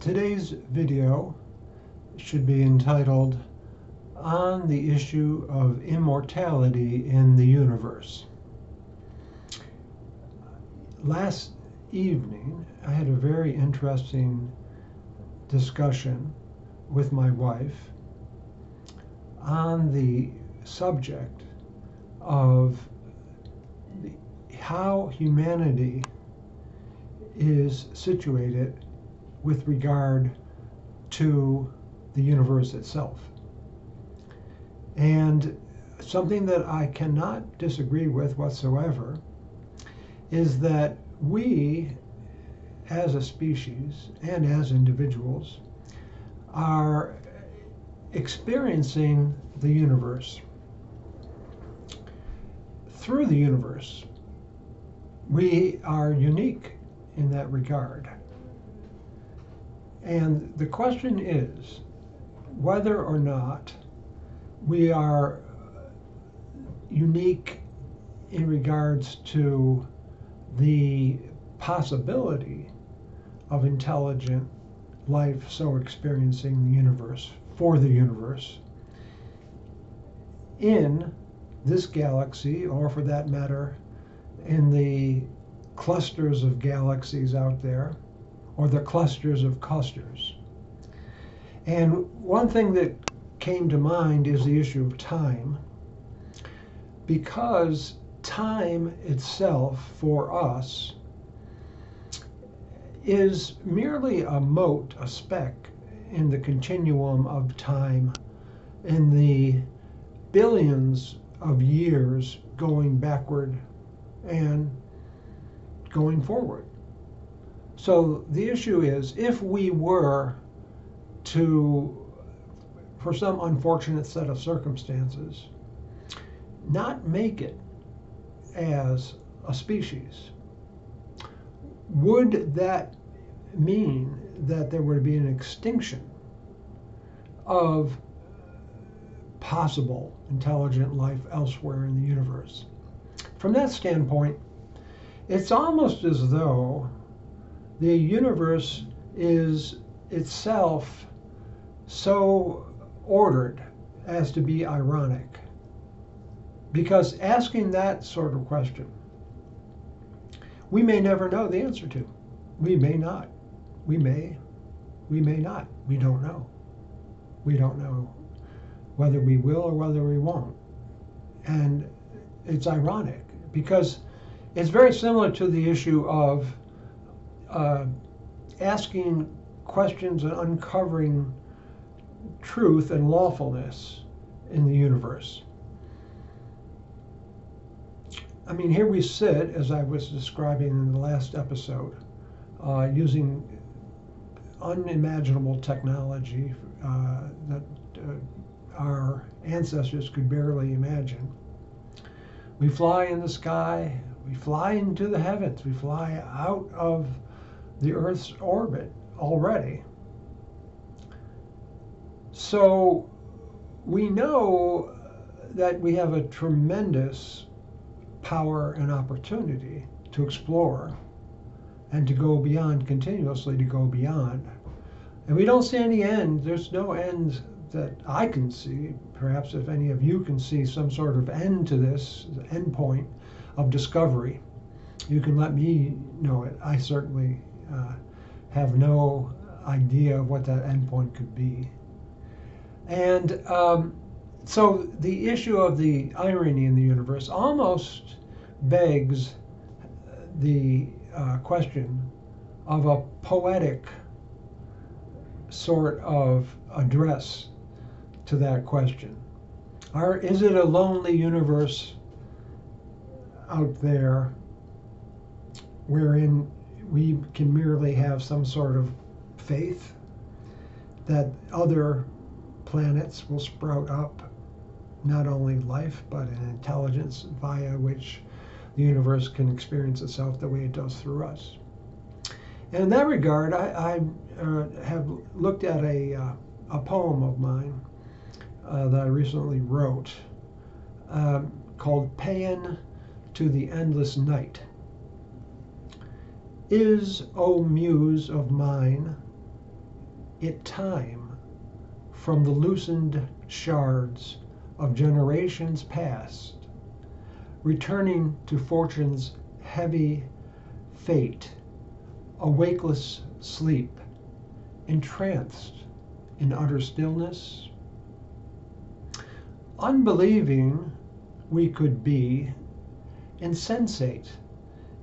Today's video should be entitled On the Issue of Immortality in the Universe. Last evening, I had a very interesting discussion with my wife on the subject of how humanity is situated with regard to the universe itself. And something that I cannot disagree with whatsoever is that we, as a species and as individuals, are experiencing the universe. Through the universe, we are unique in that regard. And the question is whether or not we are unique in regards to the possibility of intelligent life so experiencing the universe, for the universe, in this galaxy, or for that matter, in the clusters of galaxies out there, or the clusters of clusters. And one thing that came to mind is the issue of time, because time itself for us is merely a mote, a speck in the continuum of time, in the billions of years going backward and going forward. So the issue is, if we were to, for some unfortunate set of circumstances, not make it as a species, would that mean that there would be an extinction of possible intelligent life elsewhere in the universe? From that standpoint, it's almost as though the universe is itself so ordered as to be ironic. Because asking that sort of question, we may never know the answer to. We may not. We may not. We don't know. We don't know whether we will or whether we won't. And it's ironic because it's very similar to the issue of asking questions and uncovering truth and lawfulness in the universe. I mean, here we sit, as I was describing in the last episode, using unimaginable technology that our ancestors could barely imagine. We fly in the sky, we fly into the heavens, we fly out of the Earth's orbit already. So we know that we have a tremendous power and opportunity to explore and to go beyond, continuously to go beyond. And we don't see any end. There's no end that I can see. Perhaps if any of you can see some sort of end to this, end point of discovery, you can let me know it. I certainly have no idea of what that end point could be. And so the issue of the irony in the universe almost begs the question of a poetic sort of address to that question. Is it a lonely universe out there wherein we can merely have some sort of faith that other planets will sprout up not only life but an intelligence via which the universe can experience itself the way it does through us? And in that regard, I have looked at a poem of mine that I recently wrote called Paean to the Endless Night. Is, O muse of mine, it time from the loosened shards of generations past, returning to fortune's heavy fate, a wakeless sleep, entranced in utter stillness? Unbelieving we could be, insensate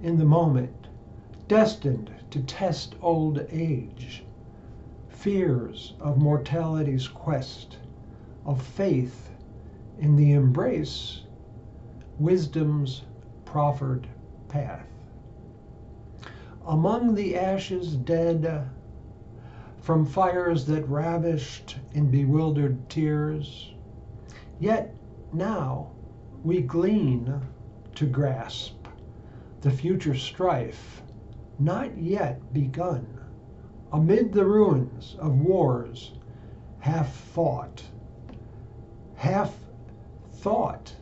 in the moment, destined to test old age, fears of mortality's quest, of faith in the embrace, wisdom's proffered path. Among the ashes dead, from fires that ravished in bewildered tears, yet now we glean to grasp the future strife not yet begun, amid the ruins of wars half fought, half thought,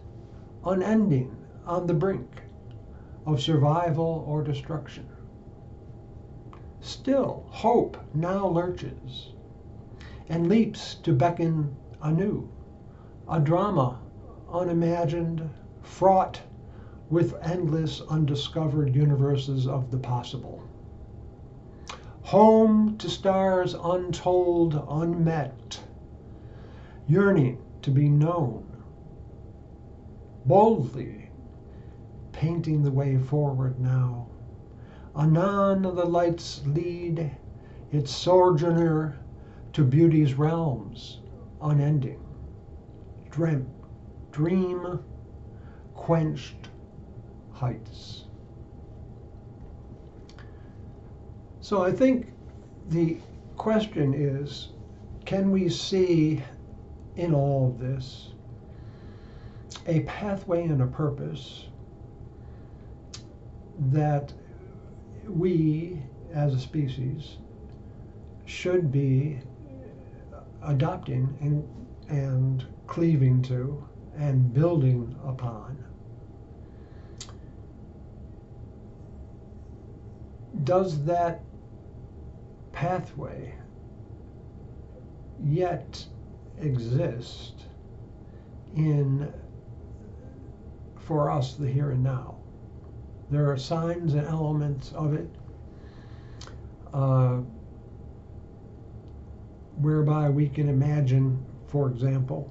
unending on the brink of survival or destruction. Still, hope now lurches and leaps to beckon anew, a drama unimagined, fraught with endless undiscovered universes of the possible. Home to stars untold, unmet, yearning to be known, boldly painting the way forward now. Anon the lights lead its sojourner to beauty's realms unending. Dream quenched heights. So I think the question is, can we see in all of this a pathway and a purpose that we as a species should be adopting and cleaving to and building upon? Does that pathway yet exist for us, the here and now? There are signs and elements of it whereby we can imagine, for example,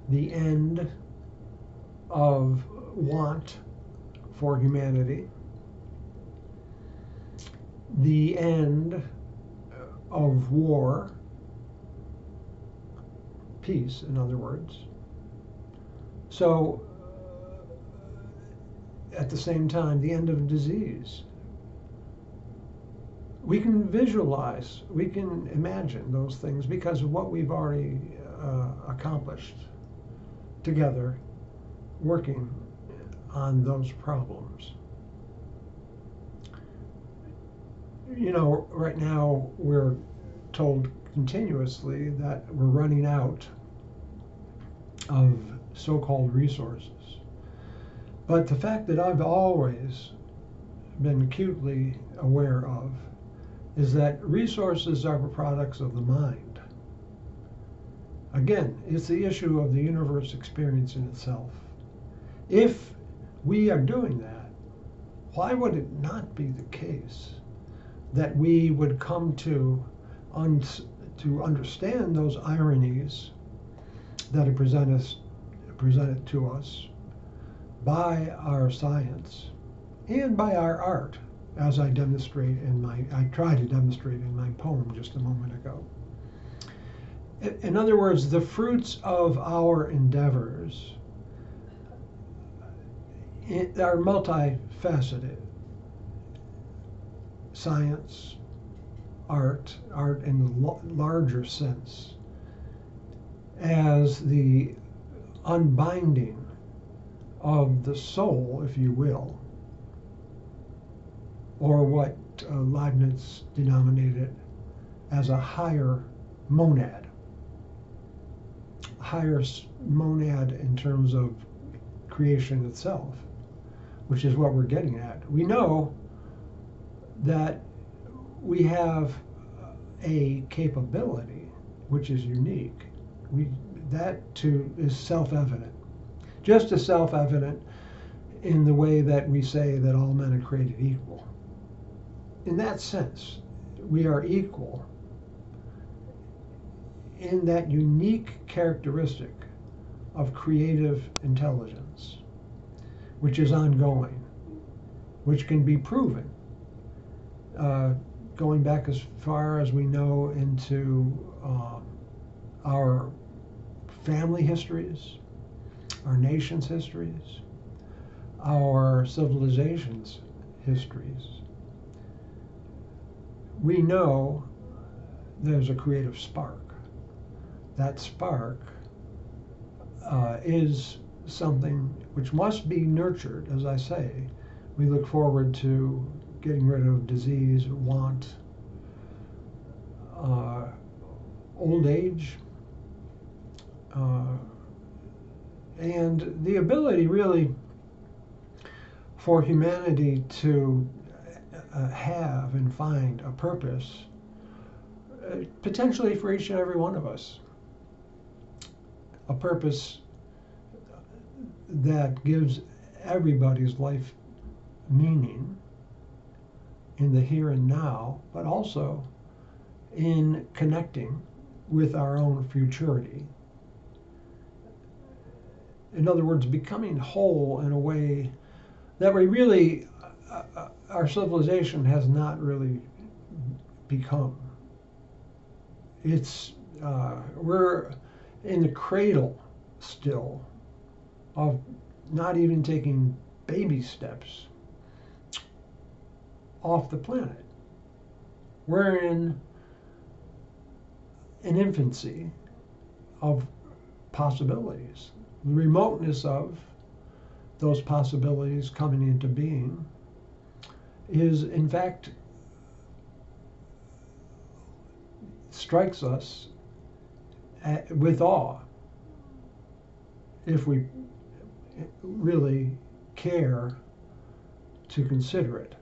the end of want for humanity, the end of war, peace, in other words. So, at the same time, the end of disease. We can visualize, we can imagine those things because of what we've already accomplished together, working on those problems. You know, right now we're told continuously that we're running out of so-called resources. But the fact that I've always been acutely aware of is that resources are products of the mind. Again, it's the issue of the universe experiencing itself. If we are doing that, why would it not be the case that we would come to understand those ironies that are presented to us by our science and by our art, as I try to demonstrate in my poem just a moment ago. In other words, the fruits of our endeavors are multifaceted. Science, art in the larger sense, as the unbinding of the soul, if you will, or what Leibniz denominated as a higher monad. Higher monad in terms of creation itself, which is what we're getting at. We know that we have a capability which is unique. That too is self-evident. Just as self-evident in the way that we say that all men are created equal. In that sense, we are equal in that unique characteristic of creative intelligence, which is ongoing, which can be proven, going back as far as we know into our family histories, our nation's histories, our civilization's histories. We know there's a creative spark. That spark is something which must be nurtured, as I say. We look forward to getting rid of disease, want, old age, and the ability really for humanity to have and find a purpose, potentially for each and every one of us. A purpose that gives everybody's life meaning in the here and now, but also in connecting with our own futurity. In other words, becoming whole in a way that we really, our civilization has not really become. It's, we're in the cradle still of not even taking baby steps off the planet. We're in an infancy of possibilities. The remoteness of those possibilities coming into being is, in fact, strikes us with awe if we really care to consider it.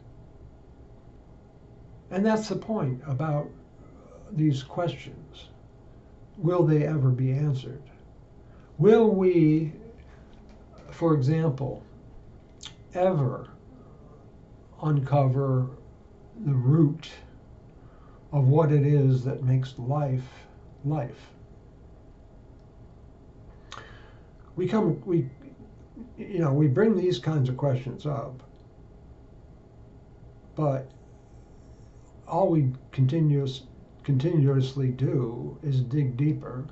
And that's the point about these questions. Will they ever be answered? Will we, for example, ever uncover the root of what it is that makes life life? We bring these kinds of questions up, but all we continuously do is dig deeper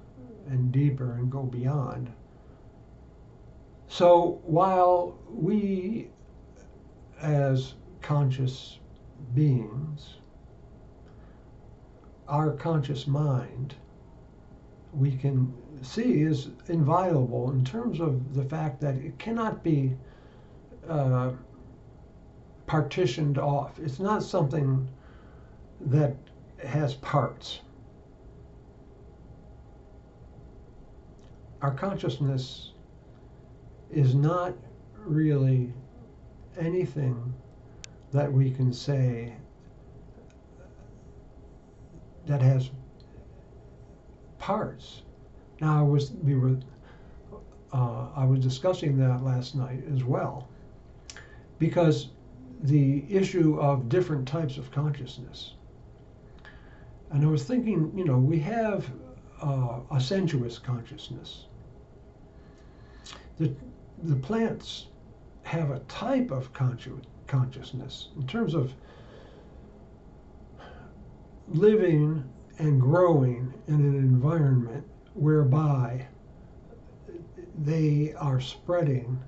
and deeper and go beyond. So while we, as conscious beings, our conscious mind, we can see is inviolable in terms of the fact that it cannot be partitioned off. It's not something that has parts. Our consciousness is not really anything that we can say that has parts. Now, I was discussing that last night as well, because the issue of different types of consciousness. And I was thinking, we have a sensuous consciousness. The plants have a type of consciousness in terms of living and growing in an environment whereby they are spreading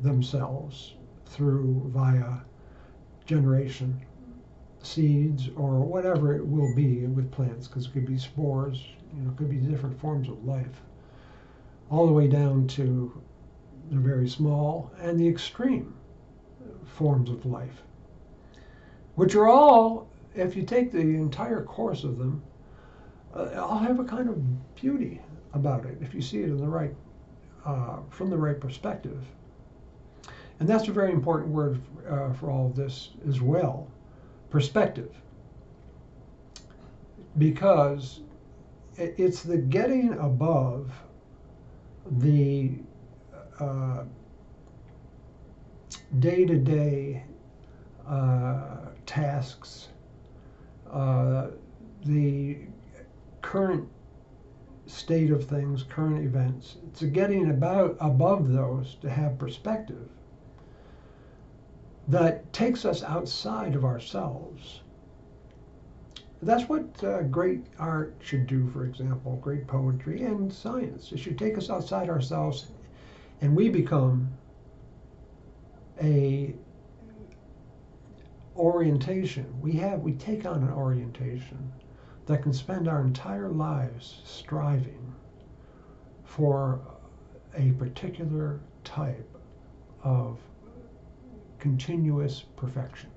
themselves via generation, seeds, or whatever it will be with plants, because it could be spores, it could be different forms of life, all the way down to the very small and the extreme forms of life, which are all, if you take the entire course of them, all have a kind of beauty about it if you see it in the right, from the right perspective. And that's a very important word for all of this as well. Perspective. because it's the getting above the day-to-day tasks, the current state of things, current events. It's getting above those to have perspective that takes us outside of ourselves. That's what great art should do, for example, great poetry and science. It should take us outside ourselves, and we become a orientation. We take on an orientation that can spend our entire lives striving for a particular type of continuous perfection.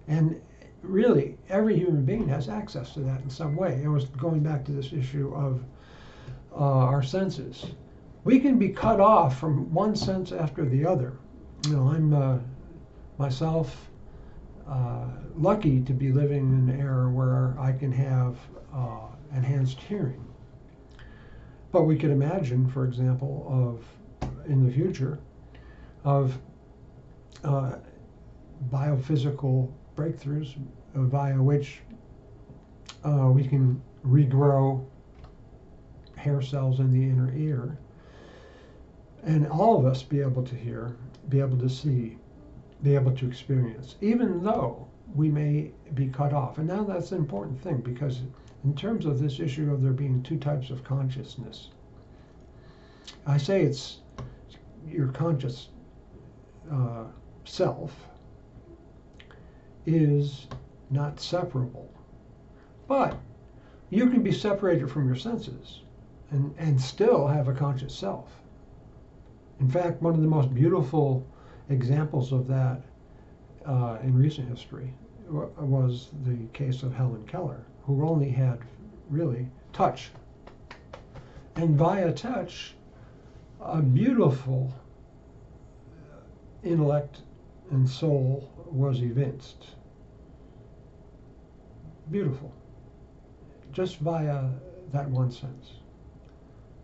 And really, every human being has access to that in some way. It was going back to this issue of our senses. We can be cut off from one sense after the other. You know, I'm myself lucky to be living in an era where I can have enhanced hearing. But we could imagine, for example, in the future, of biophysical breakthroughs via which we can regrow hair cells in the inner ear, and all of us be able to hear, be able to see, be able to experience, even though we may be cut off. And now that's an important thing, because in terms of this issue of there being two types of consciousness, I say it's your conscious self is not separable, but you can be separated from your senses and still have a conscious self. In fact, one of the most beautiful examples of that in recent history was the case of Helen Keller, who only had really touch. And via touch, a beautiful intellect and soul was evinced. Beautiful. Just via that one sense.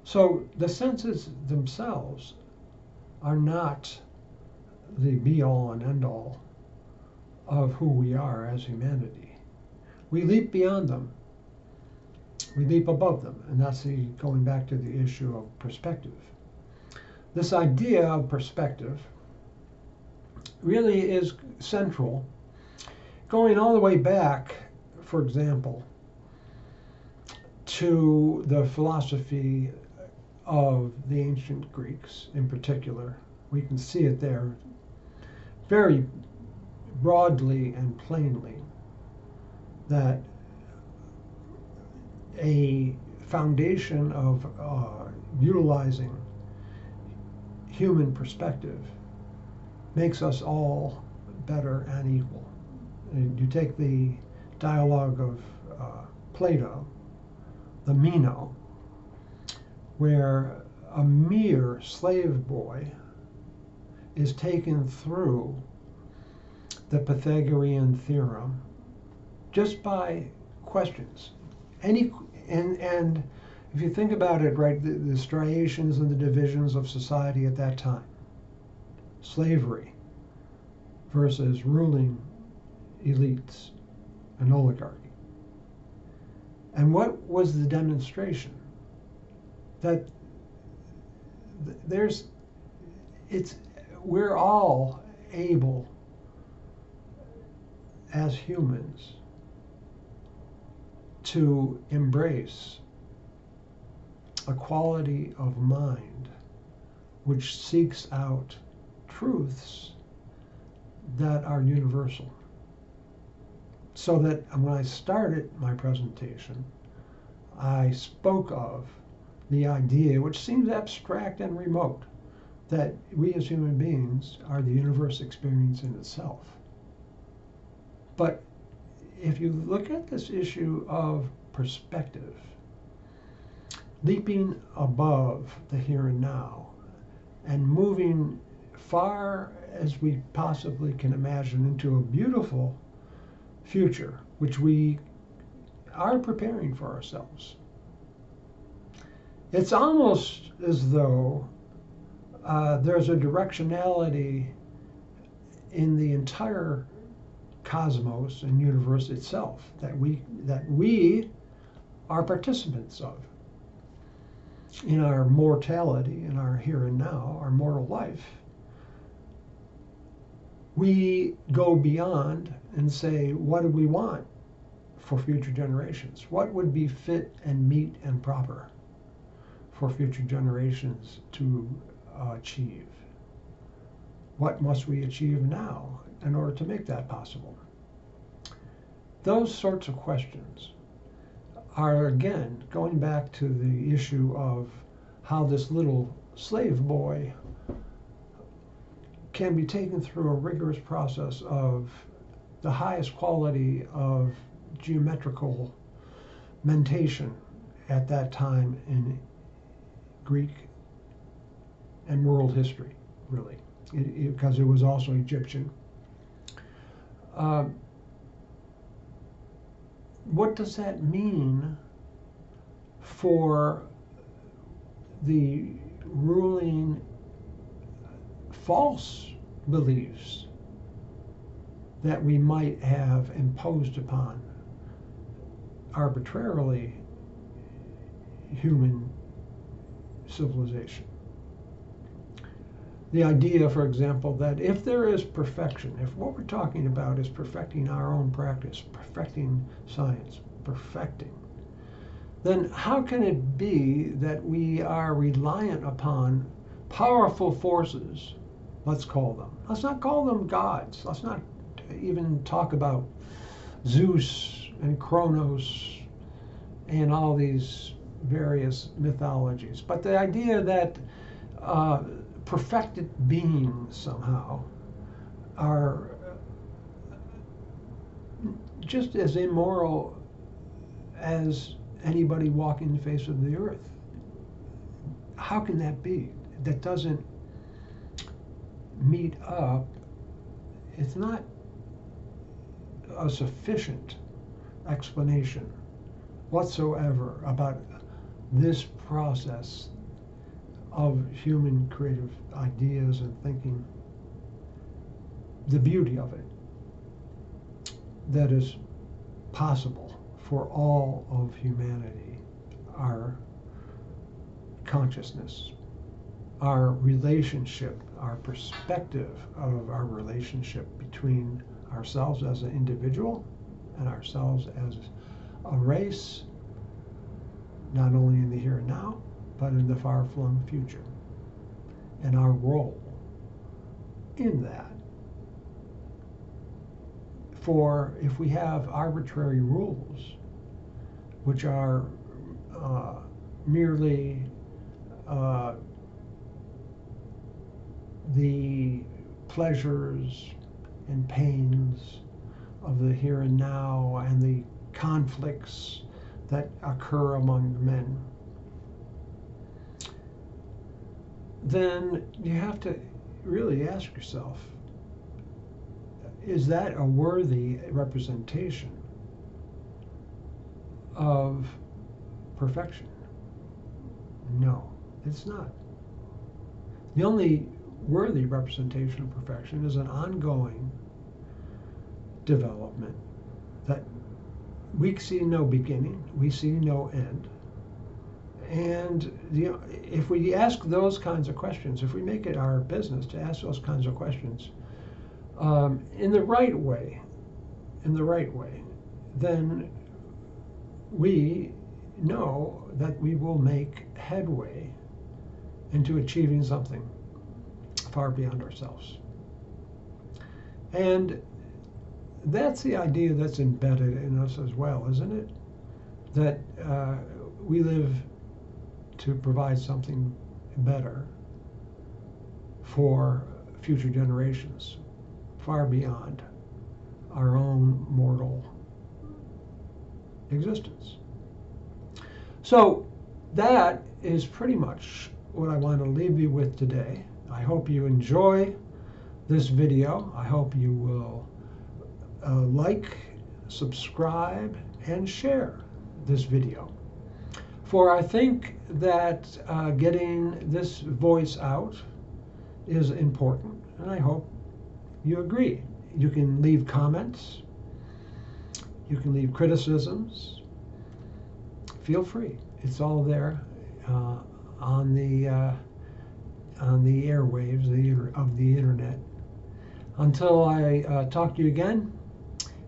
So the senses themselves are not the be-all and end-all of who we are as humanity. We leap beyond them. We leap above them, and that's going back to the issue of perspective. This idea of perspective really is central, going all the way back, for example, to the philosophy of the ancient Greeks in particular. We can see it there very broadly and plainly, that a foundation of utilizing human perspective makes us all better and equal. And you take the dialogue of Plato, the Meno, where a mere slave boy is taken through the Pythagorean theorem just by questions. And if you think about it, right, the striations and the divisions of society at that time, slavery versus ruling elites and oligarchy. And what was the demonstration? That we're all able as humans to embrace a quality of mind which seeks out truths that are universal. So that when I started my presentation, I spoke of the idea, which seems abstract and remote, that we as human beings are the universe experience in itself. But if you look at this issue of perspective, leaping above the here and now, and moving far as we possibly can imagine into a beautiful future, which we are preparing for ourselves. It's almost as though there's a directionality in the entire cosmos and universe itself that we are participants of in our mortality, in our here and now, our mortal life. We go beyond and say, what do we want for future generations? What would be fit and meet and proper for future generations to achieve? What must we achieve now in order to make that possible? Those sorts of questions are, again, going back to the issue of how this little slave boy can be taken through a rigorous process of the highest quality of geometrical mentation at that time in Greek and world history, really, because it was also Egyptian. What does that mean for the ruling false beliefs that we might have imposed upon arbitrarily human civilization? The idea, for example, that if there is perfection, if what we're talking about is perfecting our own practice, perfecting science, perfecting, then how can it be that we are reliant upon powerful forces, let's call them? Let's not call them gods. Let's not even talk about Zeus and Kronos and all these various mythologies. But the idea that perfected beings somehow are just as immoral as anybody walking the face of the earth. How can that be? That doesn't meet up. It's not a sufficient explanation whatsoever about this process of human creative ideas and thinking, the beauty of it, that is possible for all of humanity, our consciousness, our relationship, our perspective of our relationship between ourselves as an individual and ourselves as a race, not only in the here and now, but in the far-flung future, and our role in that. For if we have arbitrary rules, which are merely the pleasures and pains of the here and now and the conflicts that occur among men, then you have to really ask yourself, is that a worthy representation of perfection? No, it's not. The only worthy representation of perfection is an ongoing development that we see no beginning, we see no end. And if we ask those kinds of questions, if we make it our business to ask those kinds of questions in the right way, then we know that we will make headway into achieving something far beyond ourselves. And that's the idea that's embedded in us as well, isn't it? That we live to provide something better for future generations, far beyond our own mortal existence. So that is pretty much what I want to leave you with today. I hope you enjoy this video. I hope you will like subscribe, and share this video. For I think that getting this voice out is important, and I hope you agree. You can leave comments, you can leave criticisms. Feel free. It's all there on the airwaves of the internet. Until I talk to you again,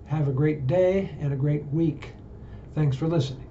have a great day and a great week. Thanks for listening.